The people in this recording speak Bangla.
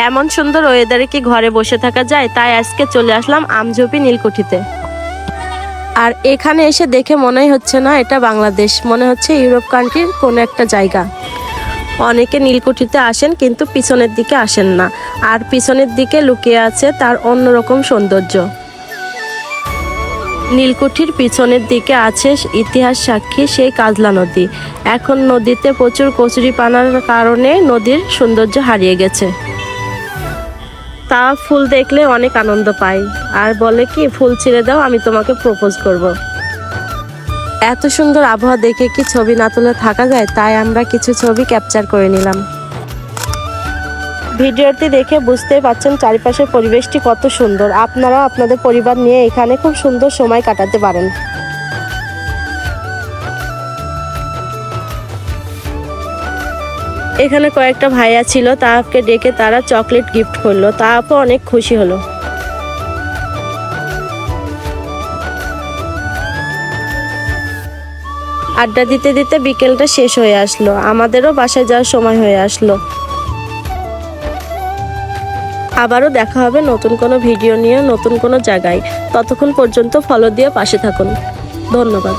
এমন সুন্দর ওয়েদারে কি ঘরে বসে থাকা যায়, তাই আজকে চলে আসলাম আমঝুপি নীলকুঠিতে। আর এখানে এসে দেখে মনেই হচ্ছে না এটা বাংলাদেশ, মনে হচ্ছে ইউরোপ কান্ট্রির কোনো একটা জায়গা। অনেকে নীলকুঠিতে আসেন কিন্তু পিছনের দিকে আসেন না, আর পিছনের দিকে লুকিয়ে আছে তার অন্যরকম সৌন্দর্য। নীলকুঠির পিছনের দিকে আছে ইতিহাস সাক্ষী সেই কাজলা নদী। এখন নদীতে প্রচুর কচুরিপানার কারণে নদীর সৌন্দর্য হারিয়ে গেছে। তা ফুল দেখলে অনেক আনন্দ পায় আর বলে কি ফুল ছিঁড়ে দাও, আমি তোমাকে প্রপোজ করব। এত সুন্দর আবহাওয়া দেখে কি ছবি না তুলে থাকা যায়, তাই আমরা কিছু ছবি ক্যাপচার করে নিলাম। ভিডিওটি দেখে বুঝতেই পারছেন চারিপাশের পরিবেশটি কত সুন্দর। আপনারাও আপনাদের পরিবার নিয়ে এখানে খুব সুন্দর সময় কাটাতে পারেন। এখানে কয়েকটা ভাইয়া ছিল, তাকে ডেকে তারা চকলেট গিফট করলো, তা আপু অনেক খুশি হলো। আড্ডা দিতে দিতে বিকেলটা শেষ হয়ে আসলো, আমাদেরও বাসায় যাওয়ার সময় হয়ে আসলো। আবারও দেখা হবে নতুন কোনো ভিডিও নিয়ে নতুন কোনো জায়গায়। ততক্ষণ পর্যন্ত ফলো দিয়ে পাশে থাকুন। ধন্যবাদ।